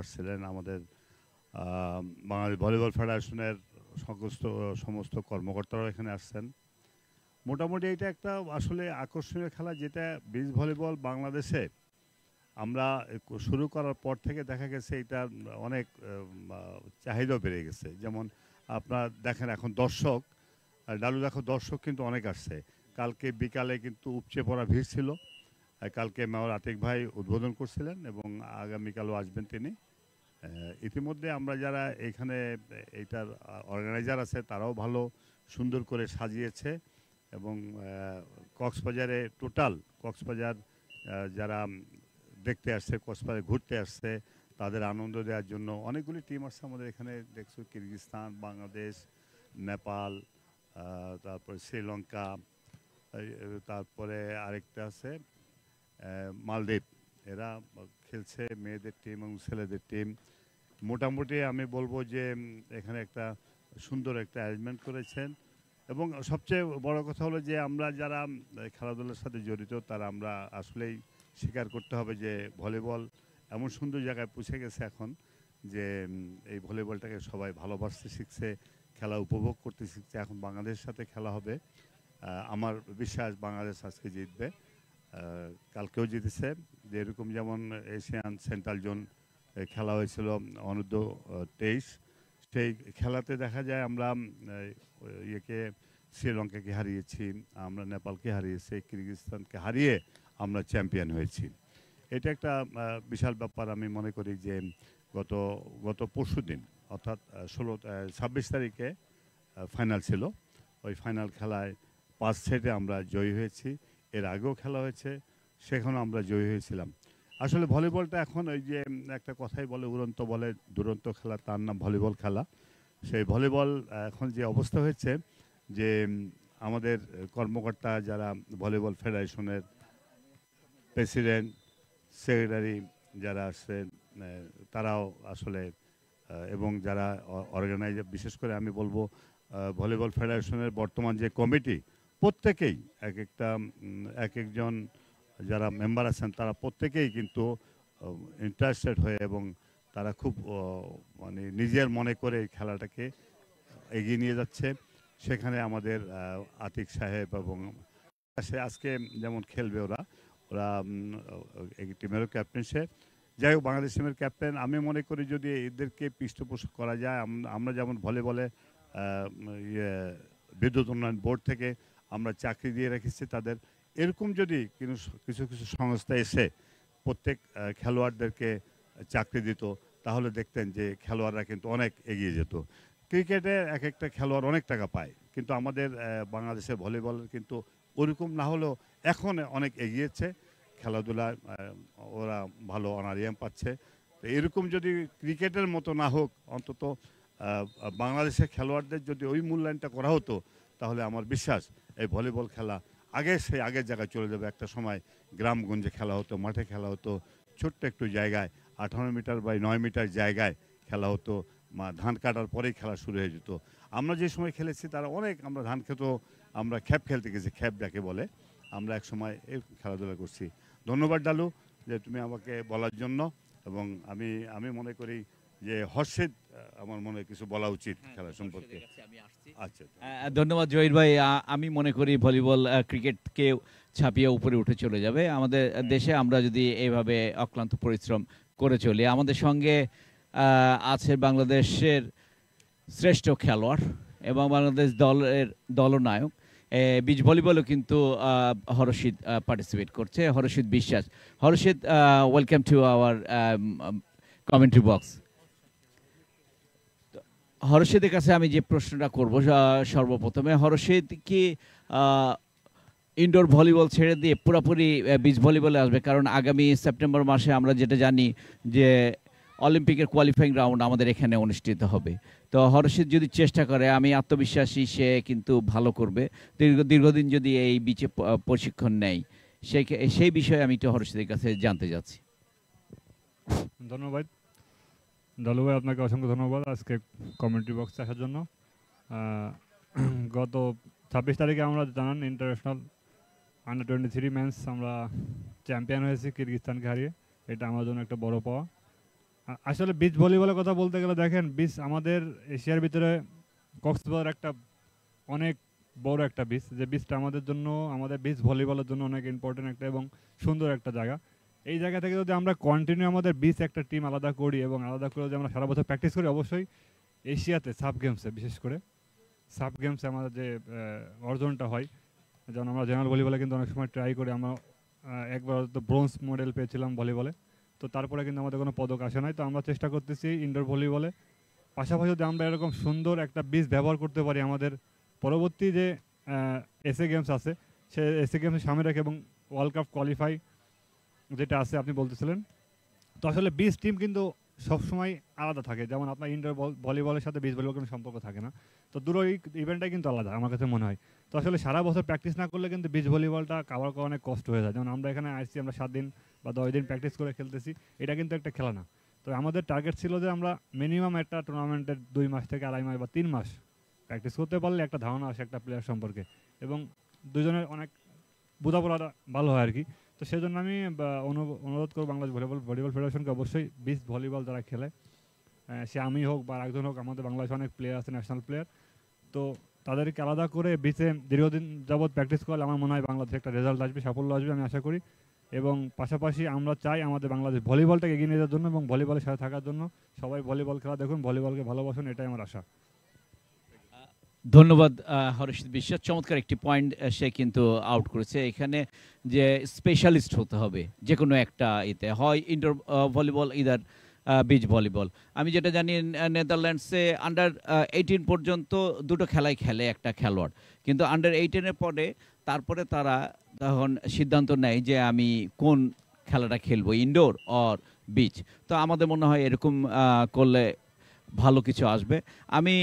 আসছিলেন আমাদের বাংলাদেশ ভলিবল ফেডারেশনের সমস্ত কর্মকর্তারাও এখানে আসছেন। মোটামুটি এটা একটা আসলে আকর্ষণীয় খেলা, যেটা বিচ ভলিবল বাংলাদেশে আমরা শুরু করার পর থেকে দেখা গেছে এটা অনেক চাহিদাও বেড়ে গেছে। যেমন আপনার দেখেন এখন দর্শক, ডালু দেখো দর্শক কিন্তু অনেক আসছে। কালকে বিকালে কিন্তু উপচে পড়া ভিড় ছিল। কালকে মেয়র আতিক ভাই উদ্বোধন করছিলেন এবং আগামীকালও আসবেন তিনি। ইতিমধ্যে আমরা যারা এখানে এইটার অর্গানাইজার আছে তারাও ভালো সুন্দর করে সাজিয়েছে এবং কক্সবাজারে কক্সবাজার যারা দেখতে আসছে, কক্সবাজারে ঘুরতে আসছে, তাদের আনন্দ দেওয়ার জন্য অনেকগুলি টিম আসছে আমাদের এখানে। দেখছো কিরগিজস্তান, বাংলাদেশ, নেপাল, তারপরে শ্রীলঙ্কা, তারপরে আরেকটা আছে মালদ্বীপ। এরা খেলছে, মেয়েদের টিম এবং ছেলেদের টিম। মোটামুটি আমি বলবো যে এখানে একটা সুন্দর একটা অ্যারেঞ্জমেন্ট করেছেন এবং সবচেয়ে বড় কথা হলো যে আমরা যারা খেলাধুলার সাথে জড়িত তারা আমরা আসলেই স্বীকার করতে হবে যে ভলিবল এমন সুন্দর জায়গায় পৌঁছে গেছে এখন যে এই ভলিবলটাকে সবাই ভালোবাসতে শিখছে, খেলা উপভোগ করতে শিখছে। এখন বাংলাদেশের সাথে খেলা হবে, আমার বিশ্বাস বাংলাদেশ আজকে জিতবে, কালকেও জিতেছে। যে এরকম যেমন এশিয়ান সেন্ট্রাল জোন খেলা হয়েছিল অনূর্ধ্ব 23, সেই খেলাতে দেখা যায় আমরা ইয়েকে শ্রীলঙ্কাকে হারিয়েছি, আমরা নেপালকে হারিয়েছি, কিরগিজস্তানকে হারিয়ে আমরা চ্যাম্পিয়ন হয়েছি। এটা একটা বিশাল ব্যাপার। আমি মনে করি যে গত পরশু দিন অর্থাৎ 26 তারিখে ফাইনাল ছিল। ওই ফাইনাল খেলায় 5 সেটে আমরা জয়ী হয়েছি। এর আগেও খেলা হয়েছে, সেখানেও আমরা জয়ী হয়েছিলাম। আসলে ভলিবলটা এখন ওই যে একটা কথাই বলে উড়ন্ত বলে দুরন্ত খেলা, তার নাম ভলিবল খেলা। সেই ভলিবল এখন যে অবস্থা হয়েছে যে আমাদের কর্মকর্তা যারা ভলিবল ফেডারেশনের প্রেসিডেন্ট, সেক্রেটারি যারা আছেন তারাও আসলে এবং যারা অর্গানাইজার, বিশেষ করে আমি বলবো ভলিবল ফেডারেশনের বর্তমান যে কমিটি, প্রত্যেকেই এক একজন যারা মেম্বার আছেন তারা প্রত্যেকেই কিন্তু ইন্টারেস্টেড হয়ে এবং তারা খুব মানে নিজের মনে করে এই খেলাটাকে এগিয়ে নিয়ে যাচ্ছে। সেখানে আমাদের আতিক সাহেব এবং আজকে যেমন খেলবে ওরা ওরা এই টিমেরও ক্যাপ্টেনশিপ। যাই হোক, বাংলাদেশ টিমের ক্যাপ্টেন। আমি মনে করি যদি এদেরকে পৃষ্ঠপোষক করা যায়, আমরা যেমন ভলিবলে বিদ্যুৎ উন্নয়ন বোর্ড থেকে আমরা চাকরি দিয়ে রেখেছি তাদের, এরকম যদি কিছু কিছু সংস্থা এসে প্রত্যেক খেলোয়াড়দেরকে চাকরি দিত তাহলে দেখতেন যে খেলোয়াড়রা কিন্তু অনেক এগিয়ে যেত। ক্রিকেটে এক একটা খেলোয়াড় অনেক টাকা পায়, কিন্তু আমাদের বাংলাদেশের ভলিবলের কিন্তু ওরকম না হলেও এখন অনেক এগিয়েছে খেলাধুলায়, ওরা ভালো অনারিয়াম পাচ্ছে। তো এরকম যদি ক্রিকেটের মতো না হোক, অন্তত বাংলাদেশের খেলোয়াড়দের যদি ওই মূল্যায়নটা করা হতো তাহলে আমার বিশ্বাস এই ভলিবল খেলা সেই আগের জায়গায় চলে যাবে। একটা সময় গ্রামগঞ্জে খেলা হতো, মাঠে খেলা হতো, ছোট্ট একটু জায়গায় 18 মিটার বাই 9 মিটার জায়গায় খেলা হতো। ধান কাটার পরেই খেলা শুরু হয়ে যেত। আমরা যে সময় খেলেছি তারা অনেক, আমরা ধান খেত, আমরা খ্যাপ খেলতে গেছি, খ্যাপ যাকে বলে, আমরা এক সময় এই খেলাধুলা করছি। ধন্যবাদ ডালু যে তুমি আমাকে বলার জন্য, এবং আমি মনে করি যে হর্ষিত আমার মনে কিছু বলা উচিত খেলা সম্পর্কে। আচ্ছা, ধন্যবাদ জহির ভাই। আমি মনে করি ভলিবল ক্রিকেটকে ছাপিয়ে উপরে উঠে চলে যাবে আমাদের দেশে, আমরা যদি এইভাবে অক্লান্ত পরিশ্রম করে চলি। আমাদের সঙ্গে আছে বাংলাদেশের শ্রেষ্ঠ খেলোয়াড় এবং বাংলাদেশ দলের দলনায়ক। বিচ ভলিবলও কিন্তু হরশিদ পার্টিসিপেট করছে, Harshid Biswas. Harshid, welcome to our commentary box. হরশিদের কাছে আমি যে প্রশ্নটা করব সর্বপ্রথমে, হরশিদ কি ইনডোর ভলিবল ছেড়ে দিয়ে পুরোপুরি বিচ ভলিবলে আসবে? কারণ আগামী সেপ্টেম্বর মাসে আমরা যেটা জানি যে অলিম্পিকের কোয়ালিফাইং রাউন্ড আমাদের এখানে অনুষ্ঠিত হবে। তো হরশিদ যদি চেষ্টা করে, আমি আত্মবিশ্বাসী সে কিন্তু ভালো করবে। দীর্ঘদিন যদি এই বিচে প্রশিক্ষণ নেয়, সেই বিষয়ে আমি একটু হরশিদের কাছে জানতে চাচ্ছি। ধন্যবাদ ডালু ভাই, আপনাকে অসংখ্য ধন্যবাদ আজকে কমেন্ট্রি বক্সে আসার জন্য। গত 26 তারিখে আমরা জানান ইন্টারন্যাশনাল আন্ডার 23 ম্যাচ আমরা চ্যাম্পিয়ন হয়েছি কিরগিজস্তানকে হারিয়ে। এটা আমার জন্য একটা বড় পাওয়া। আসলে বিচ ভলিবলের কথা বলতে গেলে দেখেন, বিচ আমাদের এশিয়ার ভিতরে কক্সবাজার একটা অনেক বড় একটা বিচ, যে বিচটা আমাদের জন্য, আমাদের বিচ ভলিবলের জন্য অনেক ইম্পর্টেন্ট একটা এবং সুন্দর একটা জায়গা। এই জায়গা থেকে যদি আমরা কন্টিনিউ আমাদের বিচ একটা টিম আলাদা করি এবং আলাদা করে যদি আমরা সারা বছর প্র্যাকটিস করি, অবশ্যই এশিয়াতে সাব গেমসে, বিশেষ করে সাব গেমসে আমাদের যে অর্জনটা হয়, যেমন আমরা জেনারেল ভলিবলে কিন্তু অনেক সময় ট্রাই করি, আমরা একবার তো ব্রোঞ্জ মেডেল পেয়েছিলাম ভলিবলে, তো তারপরে কিন্তু আমাদের কোনো পদক আসে নাই। তো আমরা চেষ্টা করতেছি ইনডোর ভলিবলে পাশাপাশি যদি আমরা এরকম সুন্দর একটা বিচ ব্যবহার করতে পারি আমাদের পরবর্তী যে এসএ গেমস আছে, সে এসএ গেমসে সামনে রেখে এবং ওয়ার্ল্ড কাপ কোয়ালিফাই যেটা আছে আপনি বলতেছিলেন, তো আসলে বিচ টিম কিন্তু সবসময় আলাদা থাকে, যেমন আপনার ইনডোর ভলিবলের সাথে বিচ ভলিবল কোনো সম্পর্ক থাকে না, তো দুটো ইভেন্টটাই কিন্তু আলাদা আমার কাছে মনে হয়। তো আসলে সারা বছর প্র্যাকটিস না করলে কিন্তু বিচ ভলিবলটা কাভার করা অনেক কষ্ট হয়ে যায়। যেমন আমরা এখানে আসছি, আমরা 7 দিন বা 10 দিন প্র্যাকটিস করে খেলতেছি, এটা কিন্তু একটা খেলা না। তো আমাদের টার্গেট ছিল যে আমরা মিনিমাম একটা টুর্নামেন্টের 2 মাস থেকে 2.5 মাস বা 3 মাস প্র্যাকটিস করতে পারলে একটা ধারণা আসে একটা প্লেয়ার সম্পর্কে, এবং দুজনের অনেক বোঝাপড়াটা ভালো হয় আর কি। তো সেই জন্য আমি অনুরোধ করব বাংলাদেশ ভলিবল ফেডারেশনকে, অবশ্যই বিচ ভলিবল যারা খেলে, সে আমি হোক বা একজন হোক, আমাদের বাংলাদেশে অনেক প্লেয়ার আছে, ন্যাশনাল প্লেয়ার, তো তাদেরকে আলাদা করে বিচে দীর্ঘদিন যাবৎ প্র্যাকটিস করলে আমার মনে হয় বাংলাদেশে একটা রেজাল্ট আসবে, সাফল্য আসবে, আমি আশা করি। এবং পাশাপাশি আমরা চাই আমাদের বাংলাদেশ ভলিবলটাকে এগিয়ে নিয়ে যাওয়ার জন্য এবং ভলিবলের সাথে থাকার জন্য সবাই ভলিবল খেলা দেখুন, ভলিবলকে ভালোবাসুন, এটাই আমার আশা। ধন্যবাদ হরষিত বিশ্বাস, চমৎকার একটি পয়েন্ট সে কিন্তু আউট করেছে এখানে, যে স্পেশালিস্ট হতে হবে যে কোনো একটা এতে, হয় indoor volleyball either beach volleyball. আমি যেটা জানি নেদারল্যান্ডসে আন্ডার 18 পর্যন্ত দুটো খেলাই খেলে একটা খেলোয়াড়, কিন্তু আন্ডার 18-এর পরে তারপরে তারা তখন সিদ্ধান্ত নেয় যে আমি কোন খেলাটা খেলবো, ইনডোর অর বিচ। তো আমাদের মনে হয় এরকম করলে ভালো কিছু আসবে। আমি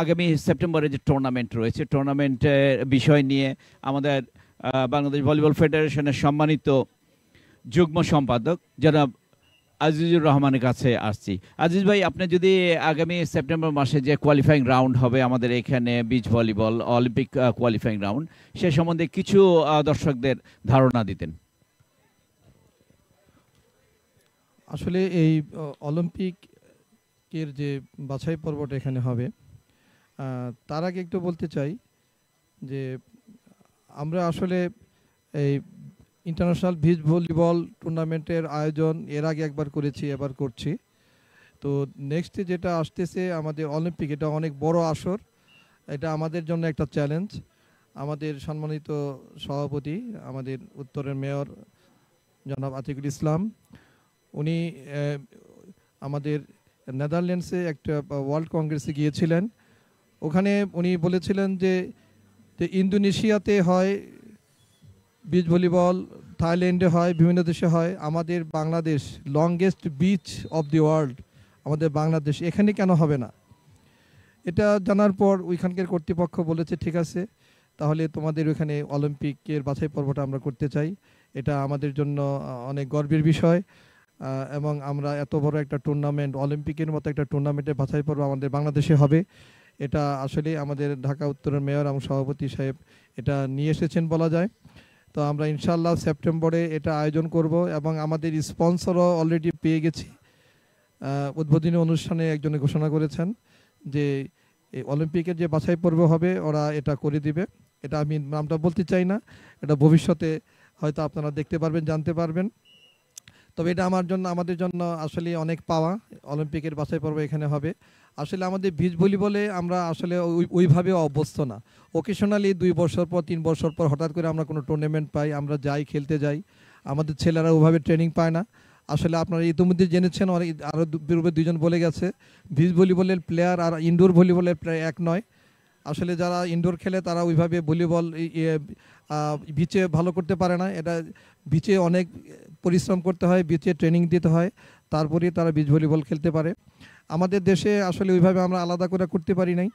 আগামী সেপ্টেম্বরে যে টুর্নামেন্ট রয়েছে, টুর্নামেন্টের বিষয় নিয়ে আমাদের বাংলাদেশ ভলিবল ফেডারেশনের সম্মানিত যুগ্ম সম্পাদক জনাব আজিজুর রহমানের কাছে আসছি। আজিজ ভাই, আপনি যদি আগামী সেপ্টেম্বর মাসে যে কোয়ালিফাইং রাউন্ড হবে আমাদের এখানে beach volleyball Olympic qualifying round, সে সম্বন্ধে কিছু দর্শকদের ধারণা দিতেন। আসলে এই অলিম্পিকের যে বাছাই পর্বটা এখানে হবে, তার আগে একটু বলতে চাই যে আমরা আসলে এই ইন্টারন্যাশনাল বিচ ভলিবল টুর্নামেন্টের আয়োজন এর আগে একবার করেছি, এবার করছি। তো নেক্সটে যেটা আসতেছে আমাদের অলিম্পিক, এটা অনেক বড় আসর, এটা আমাদের জন্য একটা চ্যালেঞ্জ। আমাদের সম্মানিত সভাপতি, আমাদের উত্তরের মেয়র জনাব আতিকুল ইসলাম, উনি আমাদের নেদারল্যান্ডসে একটা ওয়ার্ল্ড কংগ্রেসে গিয়েছিলেন। ওখানে উনি বলেছিলেন যে ইন্দোনেশিয়াতে হয় বিচ ভলিবল, থাইল্যান্ডে হয়, বিভিন্ন দেশে হয়, আমাদের Bangladesh longest beach of the world, আমাদের বাংলাদেশ, এখানে কেন হবে না? এটা জানার পর ওইখানকার কর্তৃপক্ষ বলেছে ঠিক আছে, তাহলে তোমাদের ওখানে অলিম্পিকের বাছাই পর্বটা আমরা করতে চাই। এটা আমাদের জন্য অনেক গর্বের বিষয়, এবং আমরা এত বড় একটা টুর্নামেন্ট, অলিম্পিকের মতো একটা টুর্নামেন্টের বাছাই পর্ব আমাদের বাংলাদেশে হবে, এটা আসলে আমাদের ঢাকা উত্তরের মেয়র এবং সভাপতি সাহেব এটা নিয়ে এসেছেন বলা যায়। তো আমরা ইনশাল্লাহ সেপ্টেম্বরে এটা আয়োজন করব এবং আমাদের স্পন্সরও অলরেডি পেয়ে গেছি। উদ্বোধনী অনুষ্ঠানে একজনে ঘোষণা করেছেন যে এই অলিম্পিকের যে বাছাই পর্ব হবে ওরা এটা করে দিবে। এটা আমি নামটা বলতে চাই না, এটা ভবিষ্যতে হয়তো আপনারা দেখতে পারবেন, জানতে পারবেন। তবে এটা আমাদের জন্য আসলে অনেক পাওয়া, অলিম্পিকের বাছাই পর্ব এখানে হবে। আসলে আমাদের বিচ ভলিবলে আমরা আসলে ওইভাবে অভ্যস্ত না। ওকেশনালি 2 বছর পর 3 বছর পর হঠাৎ করে আমরা কোনো টুর্নামেন্ট পাই, আমরা যাই, খেলতে যাই, আমাদের ছেলেরা ওইভাবে ট্রেনিং পায় না। আসলে আপনারা ইতিমধ্যে জেনেছেন, আরও পূর্বে 2 জন বলে গেছে, বিচ ভলিবলের প্লেয়ার আর ইনডোর ভলিবলের প্লেয়ার এক নয়। আসলে যারা ইনডোর খেলে তারা ওইভাবে ভলিবল বিচে ভালো করতে পারে না, এটা বিচে অনেক পরিশ্রম করতে হয়, বিচে ট্রেনিং দিতে হয়, তারপরেই তারা বিচ ভলিবল খেলতে পারে। আমাদের দেশে আসলে ওইভাবে আমরা আলাদা করে করতে পারি নাই।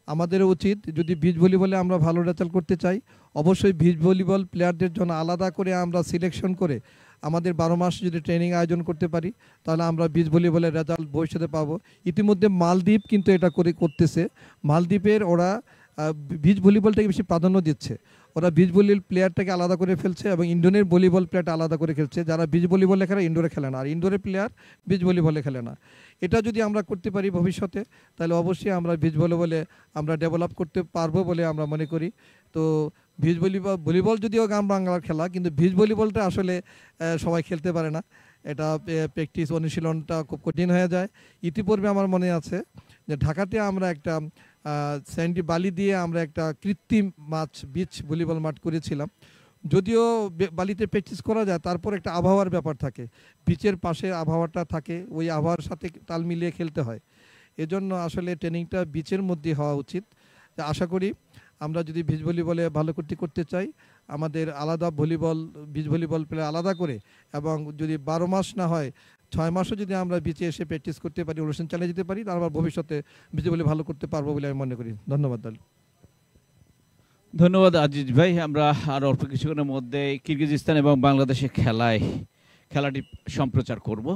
আমাদেরও উচিত, যদি বিচ ভলিবলে আমরা ভালো রেজাল্ট করতে চাই, অবশ্যই বিচ ভলিবল প্লেয়ারদের জন্য আলাদা করে আমরা সিলেকশন করে আমাদের 12 মাস যদি ট্রেনিং আয়োজন করতে পারি, তাহলে আমরা বিচ ভলিবলের রেজাল্ট ভবিষ্যতে পাবো। ইতিমধ্যে মালদ্বীপ কিন্তু এটা করতেছে। মালদ্বীপের ওরা বিচ ভলিবলটাকে বেশি প্রাধান্য দিচ্ছে। ওরা বিচ ভলি প্লেয়ারটাকে আলাদা করে ফেলছে এবং ইন্ডোরের ভলিবল প্লেয়ারটা আলাদা করে খেলছে। যারা বিচ ভলিবলে খেলে ইনডোরে খেলে না, আর ইনডোরের প্লেয়ার বিচ ভলিবলে খেলে না। এটা যদি আমরা করতে পারি ভবিষ্যতে, তাহলে অবশ্যই আমরা বিচ ভলিবলে আমরা ডেভেলপ করতে পারবো বলে আমরা মনে করি। তো বিচ ভলিবল যদিও গ্রাম বাংলার খেলা, কিন্তু বিচ ভলিবলটা আসলে সবাই খেলতে পারে না। এটা প্র্যাকটিস অনুশীলনটা খুব কঠিন হয়ে যায়। ইতিপূর্বে আমার মনে আছে যে ঢাকাতে আমরা একটা স্যান্ডি বালি দিয়ে আমরা একটা কৃত্রিম বিচ ভলিবল মাঠ করেছিলাম। যদিও বালিতে প্র্যাকটিস করা যায়, তারপর একটা আবহাওয়ার ব্যাপার থাকে, বিচের পাশে আবহাওয়াটা থাকে, ওই আবহাওয়ার সাথে তাল মিলিয়ে খেলতে হয়। এজন্য আসলে ট্রেনিংটা বিচের মধ্যে হওয়া উচিত। আশা করি আমরা যদি বিচ ভলিবলে ভালো করতে চাই, আমাদের আলাদা বিচ ভলিবল প্লেয়ার আলাদা করে, এবং যদি 12 মাস না হয় 6 মাসও যদি আমরা বিচে এসে প্র্যাকটিস করতে পারি, অনুষ্ঠান চালিয়ে যেতে পারি, তারপর ভবিষ্যতে বিচ ভলি ভালো করতে পারবো বলে আমি মনে করি। ধন্যবাদ। ধন্যবাদ আজিজ ভাই। আমরা আর অল্প কিছুক্ষণের মধ্যে কিরগিজস্তান এবং বাংলাদেশের খেলাটি সম্প্রচার করব।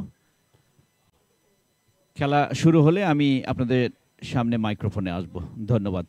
খেলা শুরু হলে আমি আপনাদের সামনে মাইক্রোফোনে আসব। ধন্যবাদ।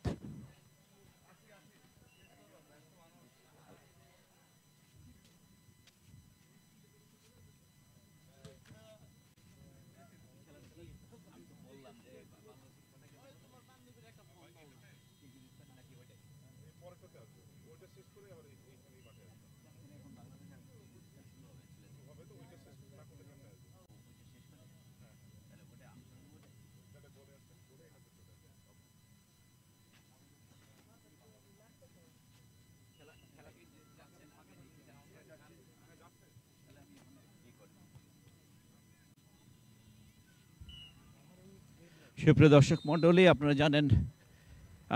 সুপ্রিয় দর্শক মণ্ডলী, আপনারা জানেন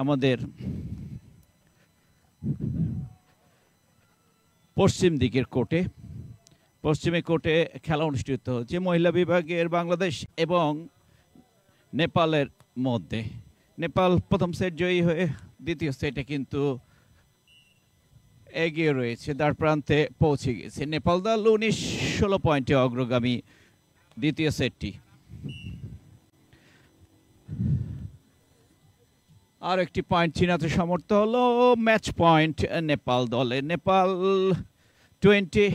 আমাদের পশ্চিমের কোর্টে খেলা অনুষ্ঠিত হচ্ছে মহিলা বিভাগের বাংলাদেশ এবং নেপালের মধ্যে। নেপাল প্রথম সেট জয়ী হয়ে দ্বিতীয় সেটে কিন্তু এগিয়ে রয়েছে, দ্বার প্রান্তে পৌঁছে গেছে নেপাল দল 19-16 পয়েন্টে অগ্রগামী দ্বিতীয় সেটটি। আর একটি পয়েন্ট চিনাতে সমর্থ হলো, ম্যাচ পয়েন্ট নেপাল দলে। নেপাল 20,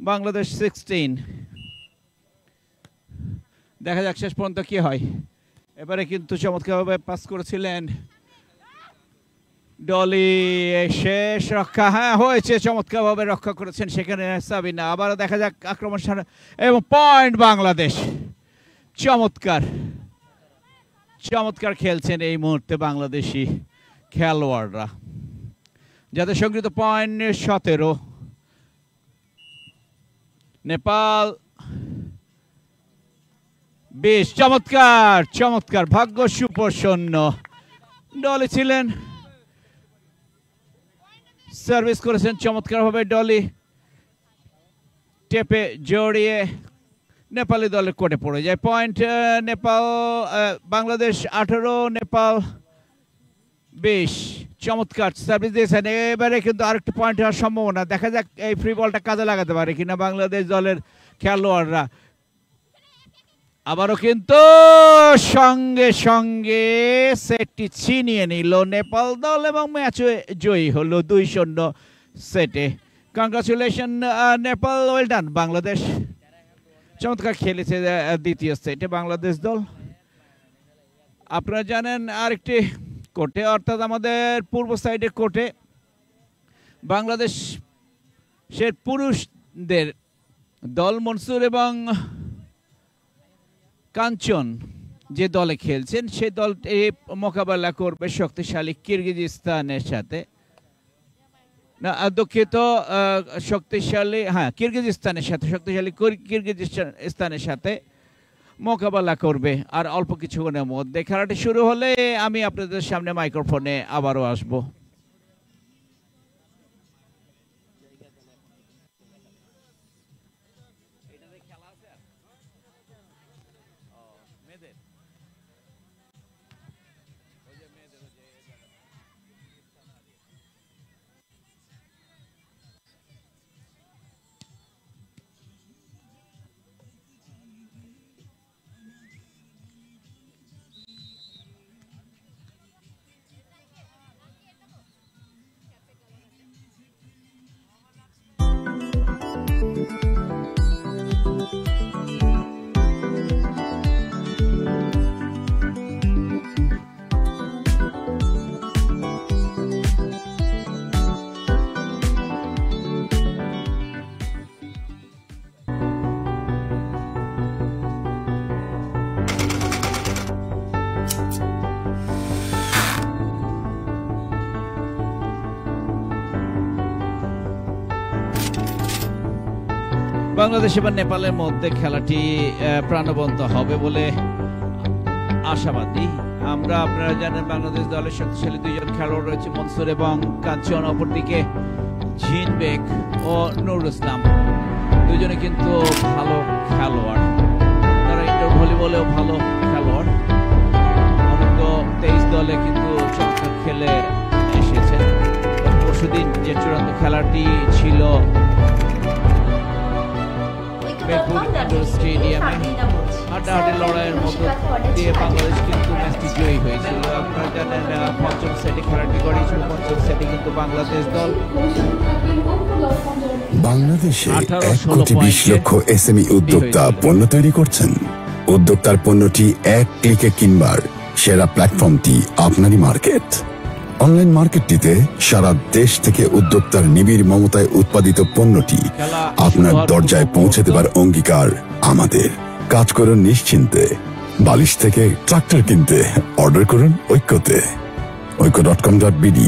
বাংলাদেশ 16। দেখা যাক শেষ পর্যন্ত কি হয়। এবারে কিন্তু চমৎকারভাবে পাস করেছিলেন ডলি, শেষ রক্ষা হয়েছে, চমৎকারভাবে রক্ষা করেছেন সেখানে সাবিনা। আবার দেখা যাক আক্রমণ এবং পয়েন্ট বাংলাদেশ। চমৎকার খেলছেন এই মুহূর্তে বাংলাদেশি খেলোয়াড়রা, যাদের সংগৃহীত পয়েন্ট 17। নেপাল 20। চমৎকার ভাগ্য সুপ্রসন্ন ডলি ছিলেন, সার্ভিস করেছেন চমৎকারভাবে ডলি, টেপে জড়িয়ে নেপালি দলের কোর্টে পড়ে যায়। পয়েন্ট বাংলাদেশ 18, নেপাল 20। চমৎকার সার্ভিস দিয়েছেন। এবারে কিন্তু আরেকটি পয়েন্ট হওয়ার সম্ভাবনা, দেখা যাক এই ফ্রি বলটা কাজে লাগাতে পারে কিনা বাংলাদেশ দলের খেলোয়াড়রা। আবারও কিন্তু সঙ্গে সেটটি ছিনিয়ে নিল নেপাল দল এবং ম্যাচে জয়ী হলো 2-0 সেটে। Congratulation Nepal, well done. Bangladesh চমৎকার খেলেছে দ্বিতীয় সেটে বাংলাদেশ দল। আপনারা জানেন আরেকটি কোর্টে, অর্থাৎ আমাদের পূর্ব সাইডের কোর্টে বাংলাদেশের পুরুষদের দল মনসুর এবং কাঞ্চন যে দলে খেলছেন, সেই দলটি মোকাবেলা করবে শক্তিশালী কিরগিজস্তানের সাথে। না দুঃখিত, শক্তিশালী কিরগিজস্তানের সাথে মোকাবেলা করবে। আর অল্প কিছুক্ষণের মধ্যে খেলাটি শুরু হলে আমি আপনাদের সামনে মাইক্রোফোনে আবারও আসবো। বাংলাদেশ এবং নেপালের মধ্যে খেলাটি প্রাণবন্ত হবে বলে আশাবাদী আমরা। আপনারা জানেন বাংলাদেশ দলের শক্তিশালী দুইজন খেলোয়াড় রয়েছে, মনসুর এবং কাঞ্চন, অপরদিকে জিনবেক ও নুরুল ইসলাম। দুজনে কিন্তু ভালো খেলোয়াড়, তারা ইনডোর ভলিবলেও ভালো খেলোয়াড়। অনন্ত 23 দলে কিন্তু চমৎকার খেলে এসেছেন। পরশুদিন যে চূড়ান্ত খেলাটি ছিল মেহেরপুর ইনডোর স্টেডিয়ামে, হাড্ডাহাড্ডি লড়াইয়ের মধ্য দিয়ে বাংলাদেশ কিন্তু ম্যাচটি জয়ী হয়েছিল। আপনারা জানেন পঞ্চম সেটে খেলাটি গড়িয়েছিল, পঞ্চম সেটে কিন্তু বাংলাদেশ দল বাংলাদেশে 1.20 লক্ষ এসএমই উদ্যোক্তা পণ্য তৈরি করছেন। উদ্যোক্তার পণ্যটি এক ক্লিকে কিনবার সেরা প্ল্যাটফর্মটি আপনারই মার্কেট। অনলাইন মার্কেটটিতে সারা দেশ থেকে উদ্যোক্তার নিবিড় মমতায় উৎপাদিত পণ্যটি আপনার দরজায় পৌঁছে দেবার অঙ্গীকার আমাদের। কাজ করুন নিশ্চিন্তে, বালিশ থেকে ট্রাক্টর কিনতে অর্ডার করুন ঐক্যতে। ঐক্য.com.bd